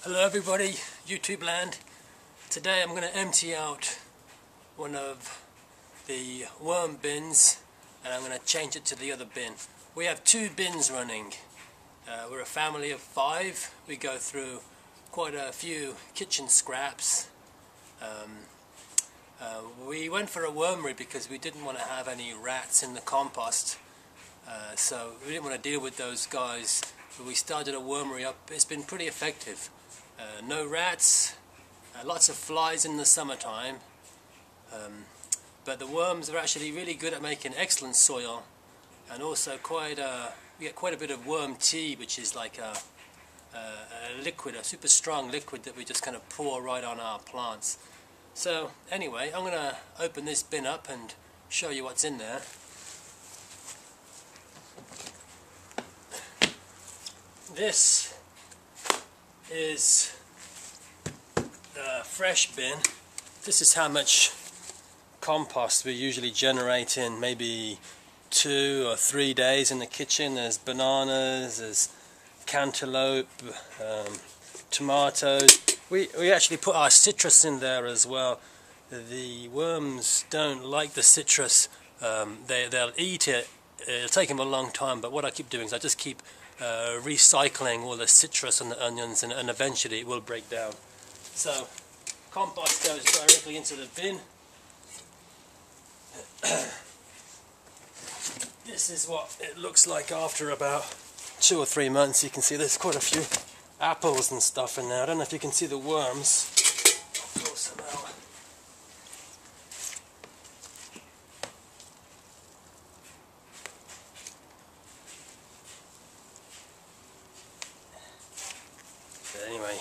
Hello everybody, YouTube land. Today I'm going to empty out one of the worm bins and I'm going to change it to the other bin. We have two bins running. We're a family of 5. We go through quite a few kitchen scraps. We went for a wormery because we didn't want to have any rats in the compost. So we didn't want to deal with those guys. But we started a wormery up. It's been pretty effective. No rats, lots of flies in the summertime, but the worms are actually really good at making excellent soil, and also we get quite a bit of worm tea, which is like a liquid, a super strong liquid that we just kind of pour right on our plants. So anyway, I'm going to open this bin up and show you what's in there. This is the fresh bin. This is how much compost we usually generate in maybe 2 or 3 days in the kitchen. There's bananas, there's cantaloupe, tomatoes. We actually put our citrus in there as well. The worms don't like the citrus. They'll eat it. It'll take them a long time, but what I keep doing is I just keep recycling all the citrus and the onions, and eventually it will break down. So compost goes directly into the bin. This is what it looks like after about 2 or 3 months. You can see there's quite a few apples and stuff in there. I don't know if you can see the worms. I'll pull some out. Anyway,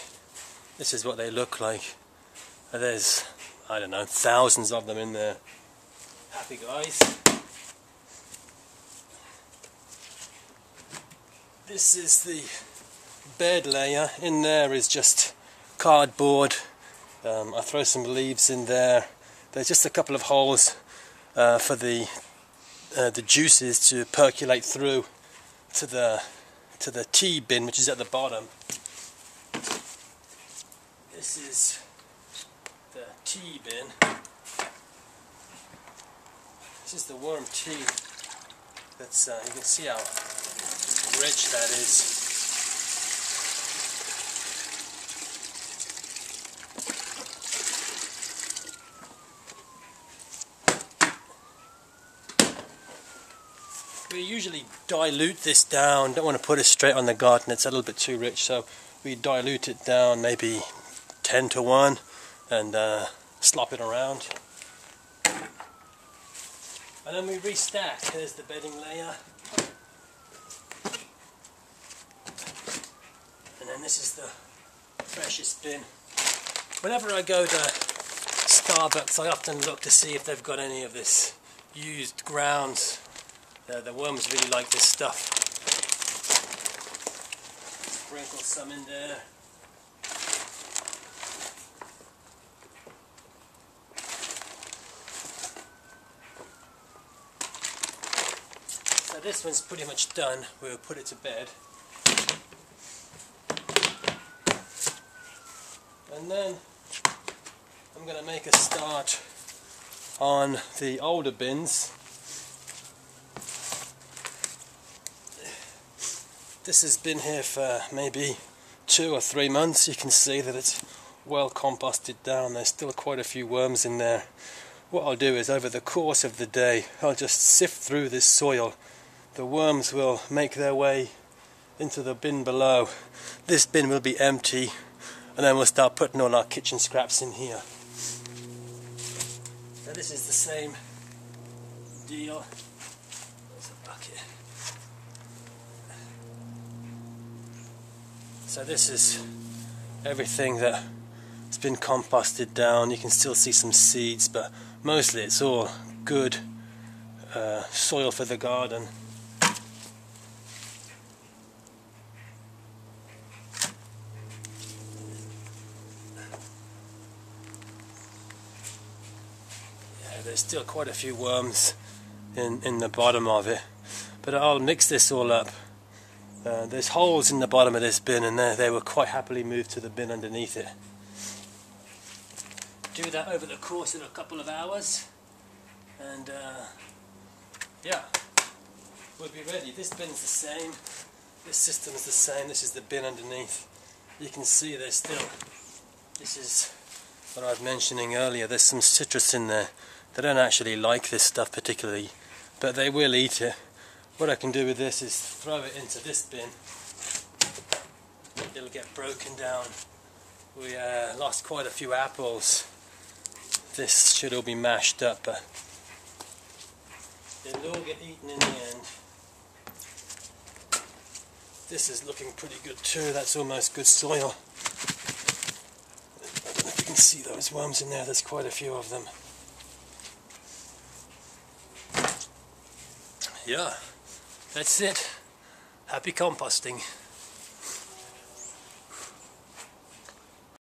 this is what they look like. There's, I don't know, thousands of them in there. Happy guys. This is the bed layer. In there is just cardboard. I throw some leaves in there. There's just a couple of holes for the juices to percolate through to the tea bin, which is at the bottom. This is the tea bin. This is the worm tea. That's you can see how rich that is. We usually dilute this down. Don't want to put it straight on the garden. It's a little bit too rich, so we dilute it down maybe 10 to 1 and slop it around, and then we restack. There's the bedding layer, and then this is the freshest bin. Whenever I go to Starbucks, I often look to see if they've got any of this used grounds. The worms really like this stuff. Sprinkle some in there. So this one's pretty much done. We'll put it to bed. And then I'm going to make a start on the older bins. This has been here for maybe 2 or 3 months. You can see that it's well composted down. There's still quite a few worms in there. What I'll do is over the course of the day I'll just sift through this soil. The worms will make their way into the bin below. This bin will be empty, and then we'll start putting all our kitchen scraps in here. So this is the same deal. There's a bucket. So this is everything that has been composted down. You can still see some seeds, but mostly it's all good soil for the garden. Yeah, there's still quite a few worms in the bottom of it, but I'll mix this all up There's holes in the bottom of this bin, and they were quite happily moved to the bin underneath it. Do that over the course of a couple of hours, and yeah, we'll be ready. This bin's the same, this system's the same, this is the bin underneath. You can see there's still, this is what I was mentioning earlier, there's some citrus in there. They don't actually like this stuff particularly, but they will eat it. What I can do with this is throw it into this bin. It'll get broken down. We lost quite a few apples. This should all be mashed up, but it'll all get eaten in the end. This is looking pretty good too. That's almost good soil. I don't know if you can see those worms in there. There's quite a few of them. Yeah, that's it. Happy composting.